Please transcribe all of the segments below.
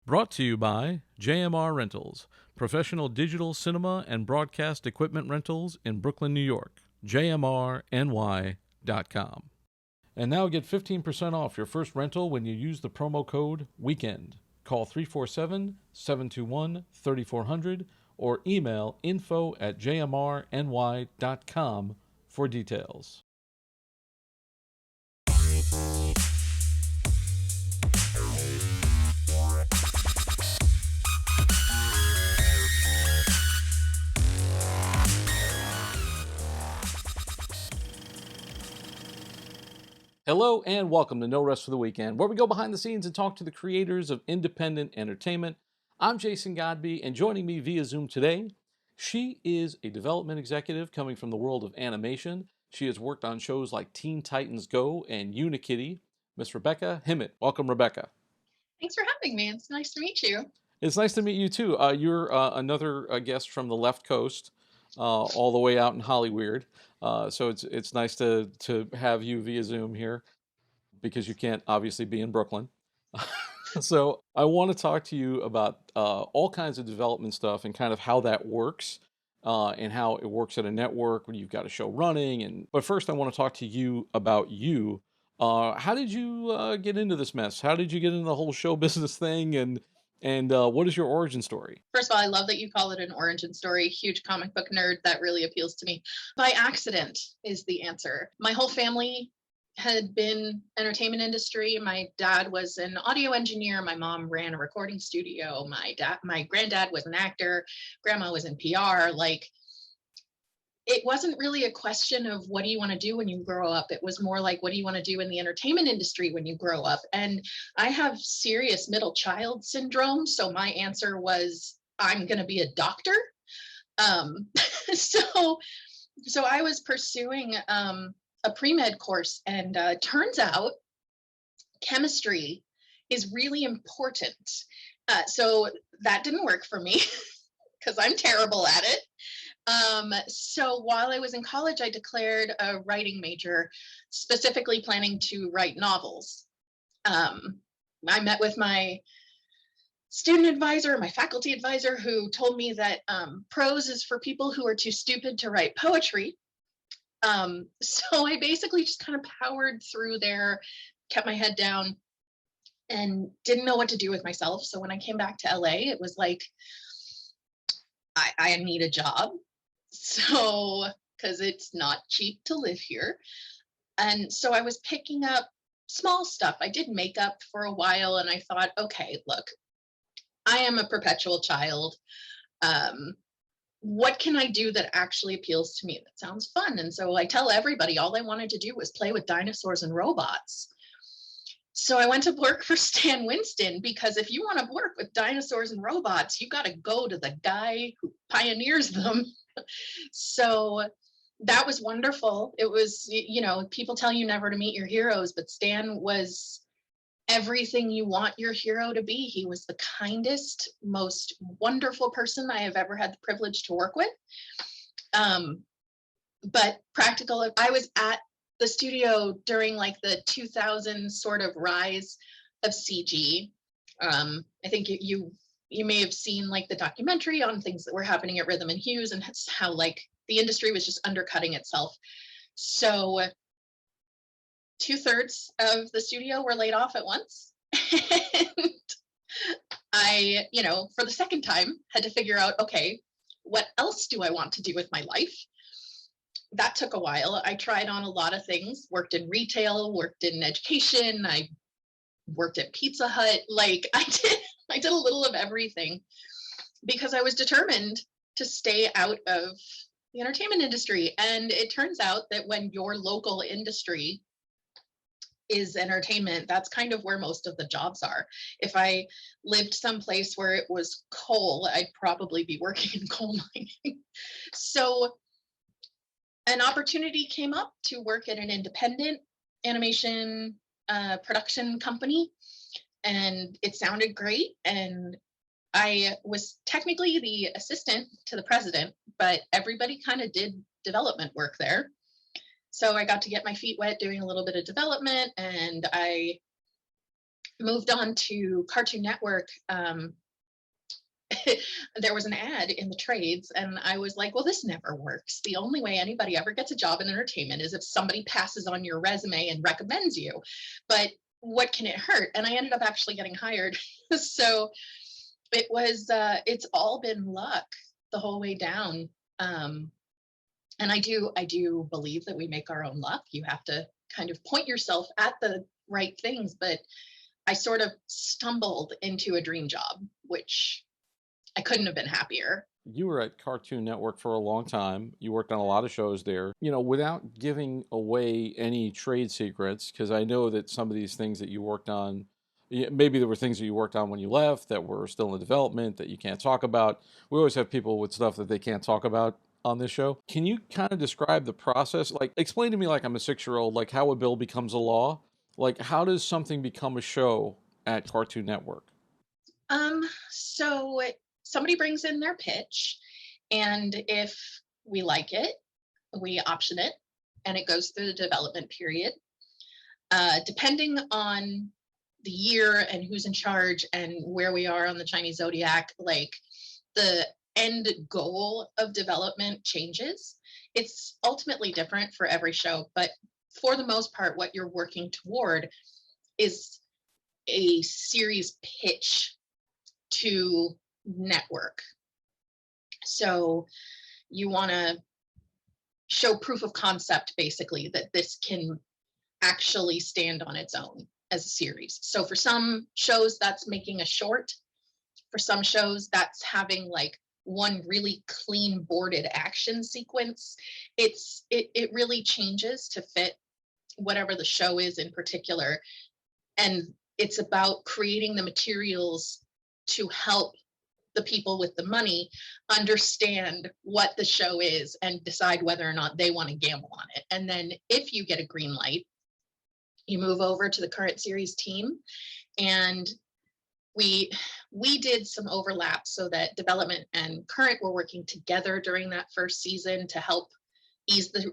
Brought to you by JMR Rentals, professional digital cinema and broadcast equipment rentals in Brooklyn, New York. JMRNY.com. And now get 15% off your first rental when you use the promo code WEEKEND. Call 347-721-3400 or email info@jmrny.com for details. Hello and welcome to No Rest for the Weekend, where we go behind the scenes and talk to the creators of independent entertainment. I'm Jason Godbey, and joining me via Zoom today, she is a development executive coming from the world of animation. She has worked on shows like Teen Titans Go and Unikitty. Miss Rebecca Himot. Welcome, Rebecca. Thanks for having me. It's nice to meet you. It's nice to meet you too. You're another guest from the left coast, all the way out in Hollyweird. So it's nice to have you via Zoom here because you can't obviously be in Brooklyn. So I want to talk to you about all kinds of development stuff and kind of how that works and how it works at a network when you've got a show running. But first, I want to talk to you about you. How did you get into this mess? How did you get into the whole show business thing? And what is your origin story? First of all, I love that you call it an origin story. Huge comic book nerd. That really appeals to me. By accident is the answer. My whole family had been entertainment industry. My dad was an audio engineer. My mom ran a recording studio. My granddad was an actor. Grandma was in PR. It wasn't really a question of what do you want to do when you grow up. It was more like, what do you want to do in the entertainment industry when you grow up? And I have serious middle child syndrome. So my answer was, I'm going to be a doctor. So I was pursuing a pre-med course, and turns out chemistry is really important. So that didn't work for me because I'm terrible at it. So while I was in college, I declared a writing major, specifically planning to write novels. I met with my student advisor, my faculty advisor, who told me that prose is for people who are too stupid to write poetry. So I basically just kind of powered through there, kept my head down, and didn't know what to do with myself. So when I came back to LA, it was like, I need a job. So, because it's not cheap to live here. And so I was picking up small stuff. I did makeup for a while, and I thought, okay, look, I am a perpetual child. What can I do that actually appeals to me? That sounds fun. And so I tell everybody all I wanted to do was play with dinosaurs and robots. So I went to work for Stan Winston, because if you want to work with dinosaurs and robots, you got to go to the guy who pioneers them. So that was wonderful. It was, people tell you never to meet your heroes, but Stan was everything you want your hero to be. He was the kindest, most wonderful person I have ever had the privilege to work with. But practical, I was at the studio during like the 2000 sort of rise of CG. I think you may have seen like the documentary on things that were happening at Rhythm and Hues, and that's how like the industry was just undercutting itself. So 2/3 of the studio were laid off at once. And I, for the second time, had to figure out, okay, what else do I want to do with my life? That took a while. I tried on a lot of things, worked in retail, worked in education. I worked at Pizza Hut. Like I did a little of everything because I was determined to stay out of the entertainment industry. And it turns out that when your local industry is entertainment, that's kind of where most of the jobs are. If I lived someplace where it was coal, I'd probably be working in coal mining. So an opportunity came up to work at an independent animation production company, and it sounded great. And I was technically the assistant to the president, but everybody kind of did development work there. So I got to get my feet wet doing a little bit of development, and I moved on to Cartoon Network, there was an ad in the trades, and I was like, well, this never works. The only way anybody ever gets a job in entertainment is if somebody passes on your resume and recommends you. But what can it hurt? And I ended up actually getting hired. So it's all been luck the whole way down. And I do believe that we make our own luck. You have to kind of point yourself at the right things, but I sort of stumbled into a dream job, which I couldn't have been happier. You were at Cartoon Network for a long time. You worked on a lot of shows there. Without giving away any trade secrets, because I know that some of these things that you worked on, maybe there were things that you worked on when you left that were still in development that you can't talk about. We always have people with stuff that they can't talk about on this show. Can you kind of describe the process? Like, explain to me, like I'm a 6 year old, like how a bill becomes a law. Like, how does something become a show at Cartoon Network? So somebody brings in their pitch, and if we like it, we option it, and it goes through the development period. Depending on the year and who's in charge and where we are on the Chinese zodiac, like the end goal of development changes. It's ultimately different for every show, but for the most part, what you're working toward is a series pitch to network. So you want to show proof of concept, basically, that this can actually stand on its own as a series. So for some shows, that's making a short. For some shows, that's having like one really clean boarded action sequence. It really changes to fit whatever the show is in particular. And it's about creating the materials to help the people with the money understand what the show is and decide whether or not they want to gamble on it. And then if you get a green light, you move over to the current series team, and we did some overlap so that development and current were working together during that first season to help ease the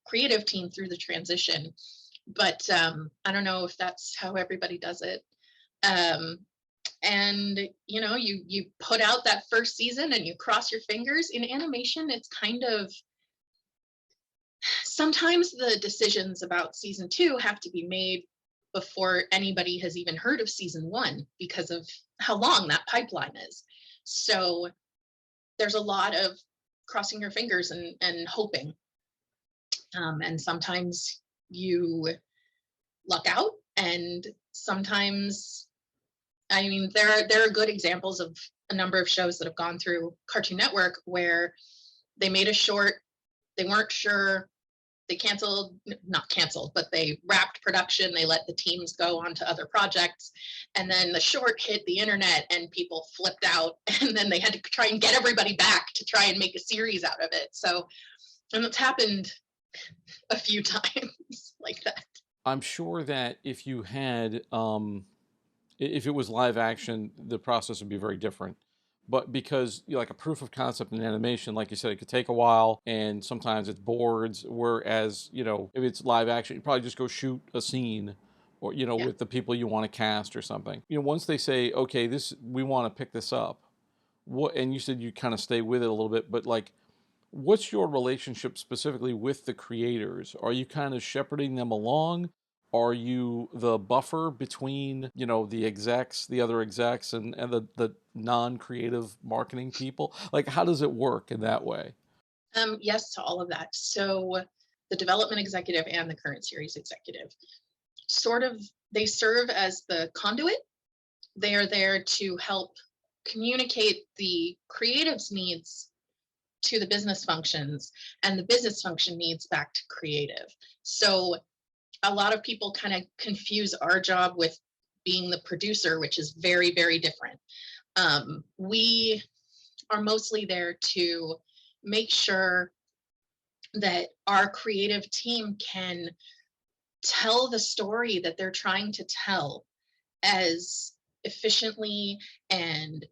creative team through the transition. But I don't know if that's how everybody does it. And you put out that first season and you cross your fingers. In animation, it's kind of, sometimes the decisions about season 2 have to be made before anybody has even heard of season 1 because of how long that pipeline is. So there's a lot of crossing your fingers and hoping. And sometimes you luck out, and sometimes, I mean, there are good examples of a number of shows that have gone through Cartoon Network where they made a short, they weren't sure, they not canceled, but they wrapped production, they let the teams go on to other projects, and then the short hit the internet and people flipped out, and then they had to try and get everybody back to try and make a series out of it. So, and it's happened a few times like that. I'm sure that if you had, if it was live action, the process would be very different. But because like a proof of concept in animation, like you said, it could take a while, and sometimes it's boards. Whereas if it's live action, you probably just go shoot a scene, or Yeah. with the people you want to cast or something. Once they say, okay, this we want to pick this up, what? And you said you kind of stay with it a little bit, but like, what's your relationship specifically with the creators? Are you kind of shepherding them along? Are you the buffer between, the execs, the other execs, and the non-creative marketing people? Like, how does it work in that way? Yes to all of that. So the development executive and the current series executive sort of, they serve as the conduit. They are there to help communicate the creative's needs to the business functions, and the business function needs back to creative. So a lot of people kind of confuse our job with being the producer, which is very, very different. We are mostly there to make sure that our creative team can tell the story that they're trying to tell as efficiently and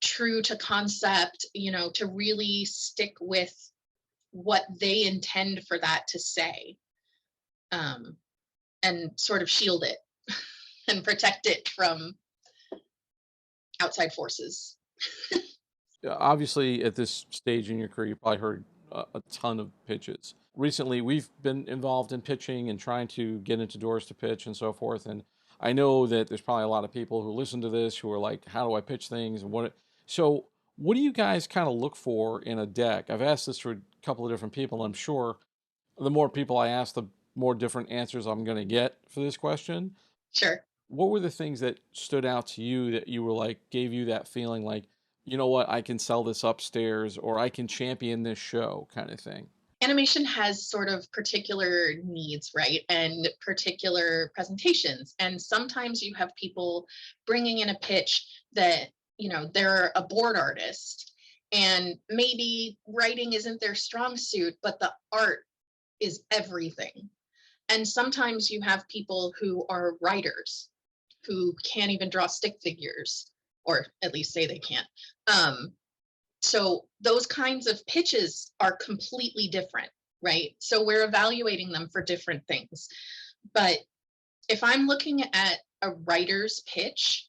true to concept, to really stick with what they intend for that to say, and sort of shield it. and protect it from outside forces. Obviously, at this stage in your career, you probably heard a ton of pitches. Recently, we've been involved in pitching and trying to get into doors to pitch and so forth. And I know that there's probably a lot of people who listen to this who are like, "How do I pitch things?" And so, what do you guys kind of look for in a deck? I've asked this for a couple of different people. And I'm sure the more people I ask, the more different answers I'm going to get for this question. Sure. What were the things that stood out to you that you were like, gave you that feeling like, you know what, I can sell this upstairs or I can champion this show kind of thing? Animation has sort of particular needs, right? And particular presentations. And sometimes you have people bringing in a pitch that, they're a board artist and maybe writing isn't their strong suit, but the art is everything. And sometimes you have people who are writers who can't even draw stick figures, or at least say they can't. So those kinds of pitches are completely different, right? So we're evaluating them for different things. But if I'm looking at a writer's pitch,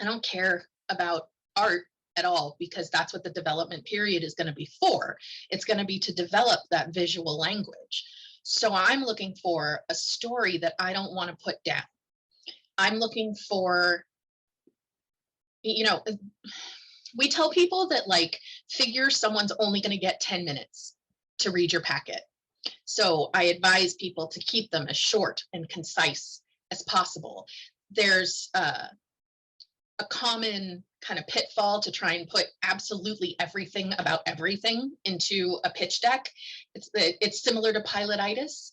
I don't care about art at all, because that's what the development period is going to be for. It's going to be to develop that visual language. So I'm looking for a story that I don't want to put down. I'm looking for, we tell people that like figure someone's only going to get 10 minutes to read your packet. So I advise people to keep them as short and concise as possible. There's a common kind of pitfall to try and put absolutely everything about everything into a pitch deck. It's similar to pilotitis.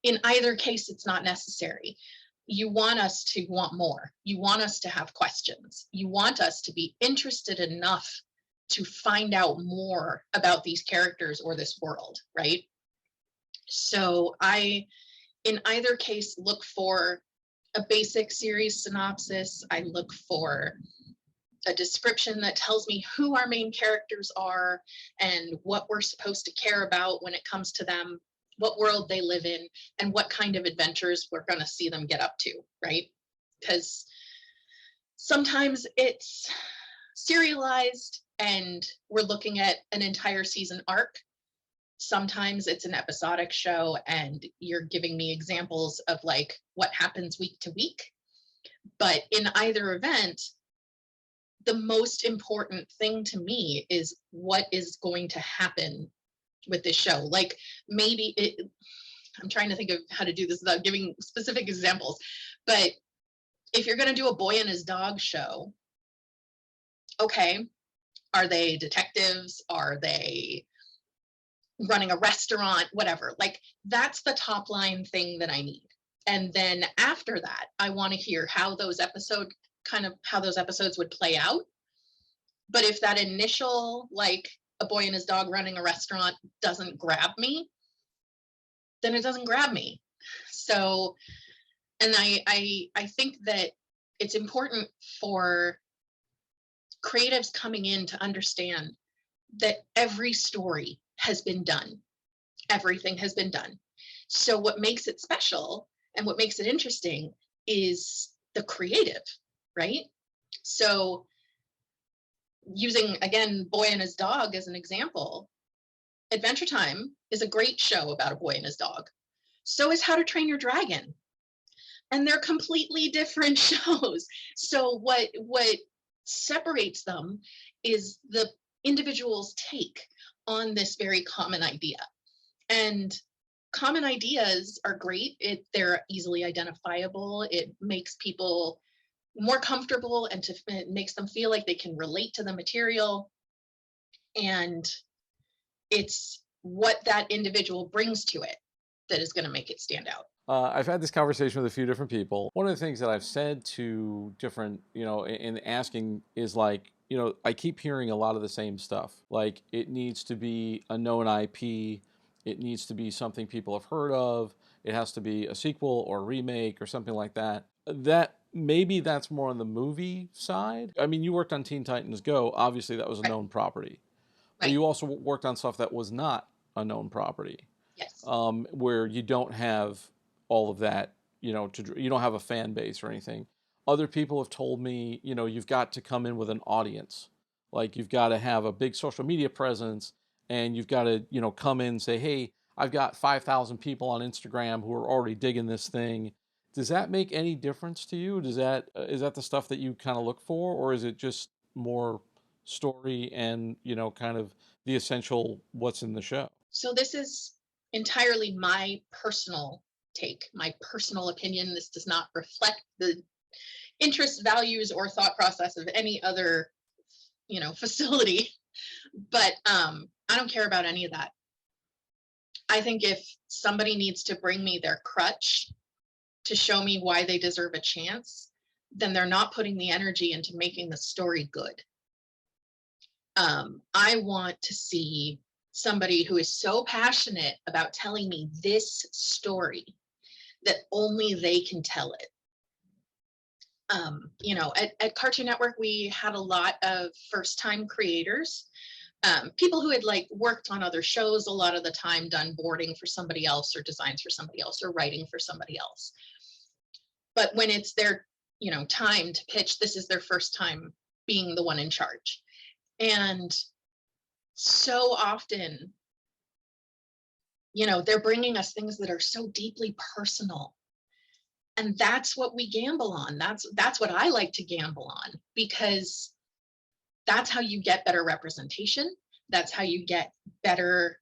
In either case, it's not necessary. You want us to want more. You want us to have questions. You want us to be interested enough to find out more about these characters or this world, right? So I, in either case, look for a basic series synopsis. I look for a description that tells me who our main characters are and what we're supposed to care about when it comes to them, what world they live in, and what kind of adventures we're going to see them get up to, right? Because sometimes it's serialized and we're looking at an entire season arc. Sometimes it's an episodic show and you're giving me examples of like what happens week to week. But in either event, the most important thing to me is what is going to happen with this show. Like I'm trying to think of how to do this without giving specific examples, but if you're going to do a boy and his dog show, okay, are they detectives? Are they running a restaurant? Whatever. Like that's the top line thing that I need. And then after that, I want to hear how those episodes would play out. But if that initial, like a boy and his dog running a restaurant doesn't grab me, then it doesn't grab me. So, and I think that it's important for creatives coming in to understand that every story has been done. Everything has been done. So what makes it special and what makes it interesting is the creative, right? So using, again, Boy and His Dog as an example, Adventure Time is a great show about a boy and his dog. So is How to Train Your Dragon. And they're completely different shows. So what separates them is the individual's take on this very common idea. And common ideas are great. They're easily identifiable. It makes people more comfortable and it makes them feel like they can relate to the material. And it's what that individual brings to it that is going to make it stand out. I've had this conversation with a few different people. One of the things that I've said to different, in asking is like, I keep hearing a lot of the same stuff. Like it needs to be a known IP. It needs to be something people have heard of. It has to be a sequel or a remake or something like that. Maybe that's more on the movie side. I mean, you worked on Teen Titans Go. Obviously, that was a Right. known property. But Right. you also worked on stuff that was not a known property. Yes. Where you don't have all of that you don't have a fan base or anything. Other people have told me, you've got to come in with an audience. Like you've got to have a big social media presence, and you've got to, come in and say, "Hey, I've got 5,000 people on Instagram who are already digging this thing." Does that make any difference to you? Is that the stuff that you kind of look for, or is it just more story and, kind of the essential what's in the show? So this is entirely my personal take, my personal opinion. This does not reflect the interests, values, or thought process of any other, facility. But I don't care about any of that. I think if somebody needs to bring me their crutch to show me why they deserve a chance, then they're not putting the energy into making the story good. I want to see somebody who is so passionate about telling me this story that only they can tell it. At Cartoon Network, we had a lot of first-time creators, people who had like worked on other shows a lot of the time, done boarding for somebody else or designs for somebody else or writing for somebody else. But when it's their, time to pitch, this is their first time being the one in charge. And so often, they're bringing us things that are so deeply personal. And that's what we gamble on. That's what I like to gamble on, because that's how you get better representation. That's how you get better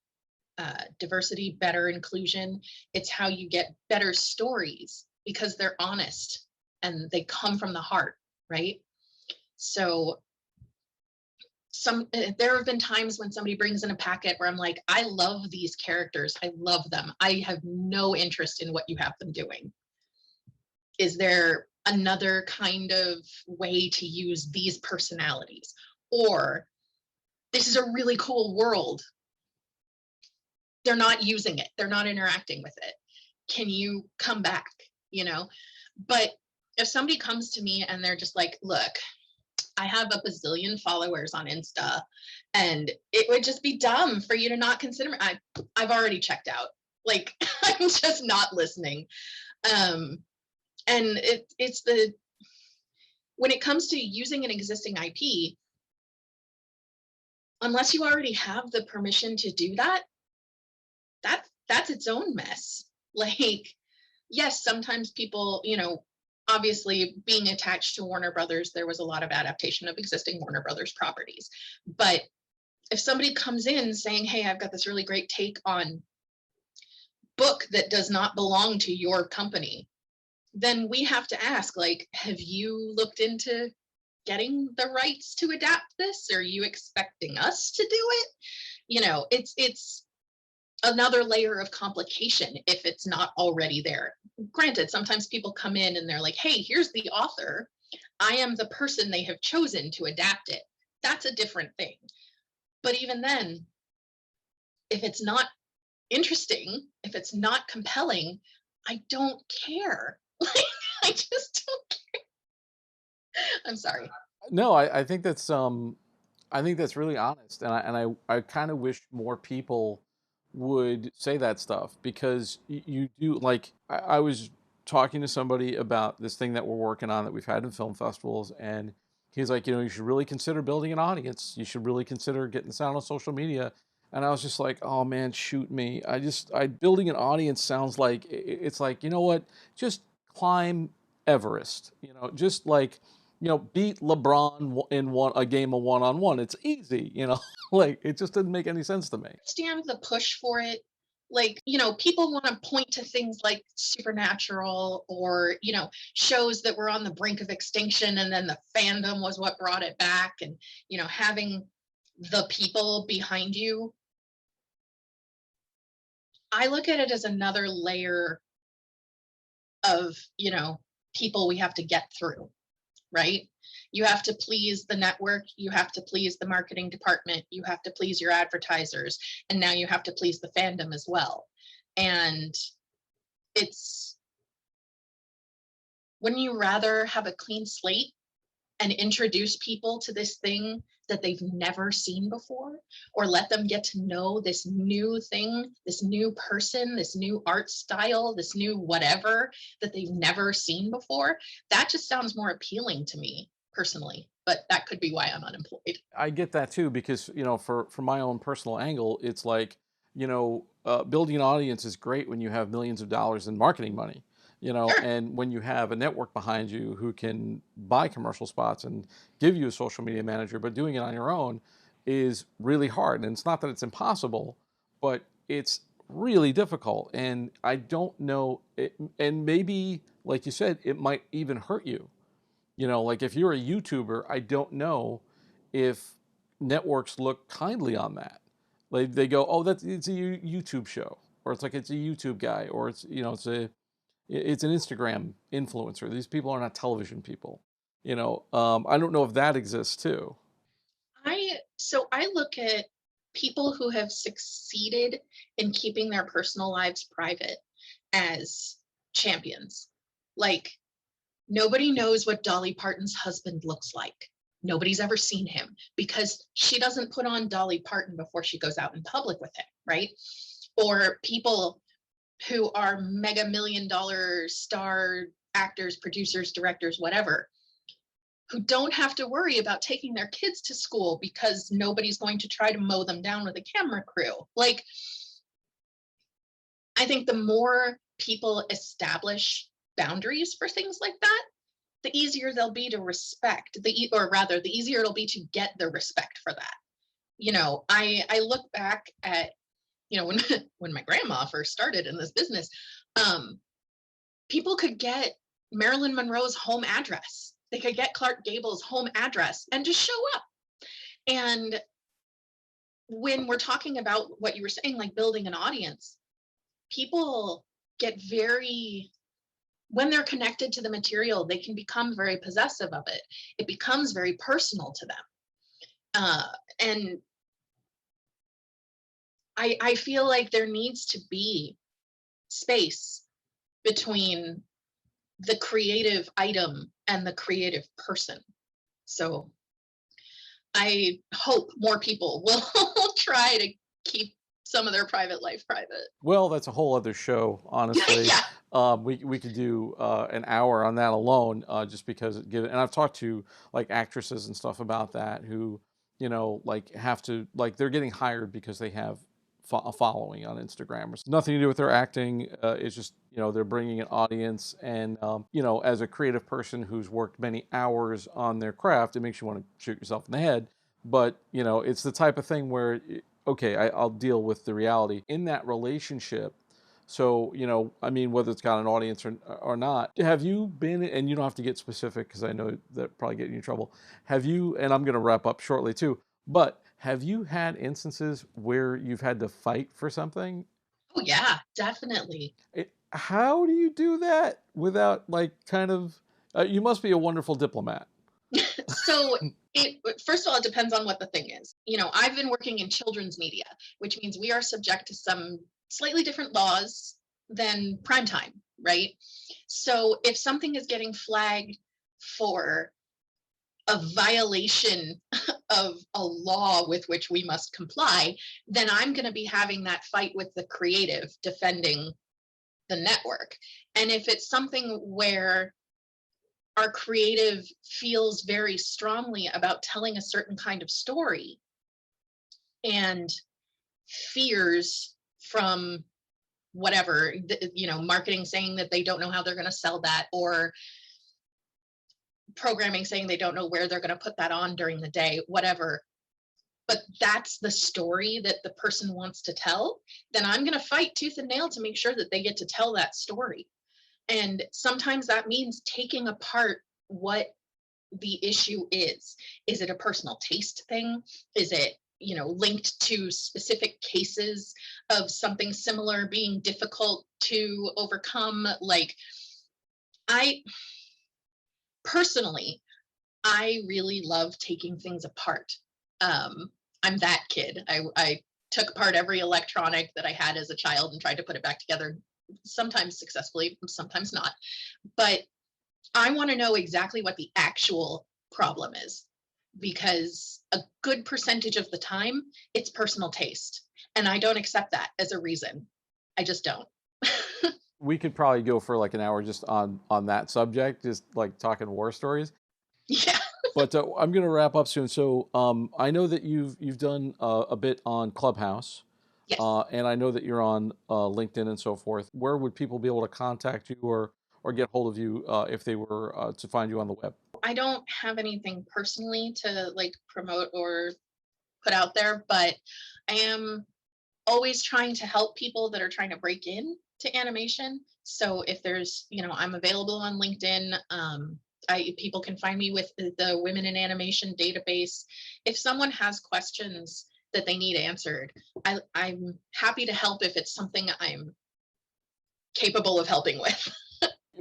diversity, better inclusion. It's how you get better stories, because they're honest and they come from the heart, right? So there have been times when somebody brings in a packet where I'm like, I love these characters. I love them. I have no interest in what you have them doing. Is there another kind of way to use these personalities? Or this is a really cool world. They're not using it. They're not interacting with it. Can you come back? But if somebody comes to me and they're just like, look, I have a bazillion followers on Insta, and it would just be dumb for you to not consider me. I've already checked out. Like, I'm just not listening. And it's when it comes to using an existing IP, unless you already have the permission to do that's its own mess. Like, yes, sometimes people, obviously being attached to Warner Brothers, there was a lot of adaptation of existing Warner Brothers properties. But if somebody comes in saying, hey, I've got this really great take on book that does not belong to your company, then we have to ask, like, have you looked into getting the rights to adapt this? Are you expecting us to do it? It's another layer of complication if it's not already there. Granted, sometimes people come in and they're like, hey, here's the author. I am the person they have chosen to adapt it. That's a different thing. But even then, if it's not interesting, if it's not compelling, I don't care. Like, I just don't care. I'm sorry. No, I think that's really honest, and I kind of wish more people would say that stuff, because you do, like, I was talking to somebody about this thing that we're working on that we've had in film festivals, and he's like, you should really consider building an audience. You should really consider getting this out on social media. And I was just like, oh man, shoot me. I building an audience sounds like it's like, you know what? Just climb Everest. Just like, beat LeBron in a game of one-on-one. It's easy, like it just didn't make any sense to me. Understand the push for it. Like, people want to point to things like Supernatural or, shows that were on the brink of extinction, and then the fandom was what brought it back. And, having the people behind you. I look at it as another layer of, people we have to get through, right? You have to please the network, you have to please the marketing department, you have to please your advertisers, and now you have to please the fandom as well. And wouldn't you rather have a clean slate and introduce people to this thing that they've never seen before, or let them get to know this new thing, this new person, this new art style, this new whatever that they've never seen before, that just sounds more appealing to me personally. But that could be why I'm unemployed. I get that too because for my own personal angle, it's like building an audience is great when you have millions of dollars in marketing money, Sure. and when you have a network behind you who can buy commercial spots and give you a social media manager, but doing it on your own is really hard. And it's not that it's impossible, but it's really difficult. And I don't know, and maybe, like you said, it might even hurt you. Like if you're a YouTuber, I don't know if networks look kindly on that. Like they go, "Oh, it's a YouTube show," or it's like it's a YouTube guy, or it's an Instagram influencer. These people are not television people. I don't know if that exists too. I look at people who have succeeded in keeping their personal lives private as champions. Like, nobody knows what Dolly Parton's husband looks like. Nobody's ever seen him because she doesn't put on Dolly Parton before she goes out in public with him, right? Or people who are mega million dollar star actors, producers, directors, whatever, who don't have to worry about taking their kids to school because nobody's going to try to mow them down with a camera crew. Like, I think the more people establish boundaries for things like that, the easier they'll be to respect, or rather, the easier it'll be to get the respect for that. I look back at, when when my grandma first started in this business, um, people could get Marilyn Monroe's home address. They could get Clark Gable's home address and just show up. And when we're talking about what you were saying, like building an audience, people get very, when they're connected to the material, they can become very possessive of it. It becomes very personal to them. And I feel like there needs to be space between the creative item and the creative person. So I hope more people will try to keep some of their private life private. Well, that's a whole other show, honestly. Yeah. We could do an hour on that alone, just because and I've talked to like actresses and stuff about that who, like have to like they're getting hired because they have a following on Instagram. It's nothing to do with their acting. It's just they're bringing an audience, and as a creative person who's worked many hours on their craft, it makes you want to shoot yourself in the head. But it's the type of thing where okay, I'll deal with the reality in that relationship. So, I mean, whether it's got an audience or not, have you been, and you don't have to get specific because I know that probably get you in trouble. Have you, and I'm going to wrap up shortly too, but have you had instances where you've had to fight for something? Oh yeah, definitely. How do you do that without like kind of, you must be a wonderful diplomat. So it first of all, it depends on what the thing is. I've been working in children's media, which means we are subject to some slightly different laws than prime time, right? So if something is getting flagged for a violation of a law with which we must comply, then I'm going to be having that fight with the creative defending the network. And if it's something where our creative feels very strongly about telling a certain kind of story and fears from whatever, marketing saying that they don't know how they're going to sell that, or programming saying they don't know where they're going to put that on during the day, whatever, but that's the story that the person wants to tell, then I'm going to fight tooth and nail to make sure that they get to tell that story. And sometimes that means taking apart what the issue is. Is it a personal taste thing? Is it, linked to specific cases of something similar being difficult to overcome? Like, I personally, I really love taking things apart. I'm that kid. I took apart every electronic that I had as a child and tried to put it back together, sometimes successfully, sometimes not. But I want to know exactly what the actual problem is, because a good percentage of the time it's personal taste. And I don't accept that as a reason. I just don't. We could probably go for like an hour just on that subject, just like talking war stories. Yeah. But I'm going to wrap up soon. So I know that you've done a bit on Clubhouse, Yes. and I know that you're on LinkedIn and so forth. Where would people be able to contact you or get hold of you if they were to find you on the web? I don't have anything personally to like promote or put out there, but I am always trying to help people that are trying to break in to animation. So if there's, I'm available on LinkedIn. People can find me with the Women in Animation database. If someone has questions that they need answered, I'm happy to help if it's something I'm capable of helping with.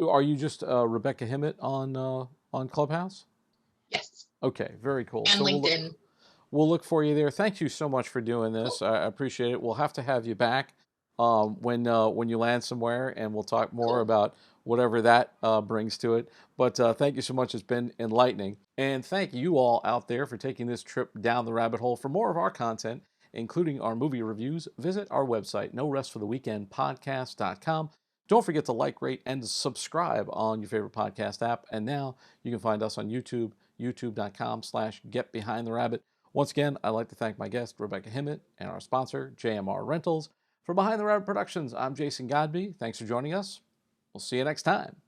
Are you just Rebecca Himot on Clubhouse? Yes, Okay, very cool. and So LinkedIn. we'll look for you there. Thank you so much for doing Cool. this. I appreciate it. We'll have to have you back when you land somewhere, and we'll talk more Cool. about whatever that brings to it. But thank you so much. It's been enlightening. And thank you all out there for taking this trip down the rabbit hole. For more of our content, including our movie reviews, visit our website, no rest for the weekend podcast.com. Don't forget to like, rate, and subscribe on your favorite podcast app. And now you can find us on YouTube, youtube.com/getbehindtherabbit. Once again, I'd like to thank my guest, Rebecca Himot, and our sponsor, JMR Rentals. For Behind the Rabbit Productions, I'm Jason Godbey. Thanks for joining us. We'll see you next time.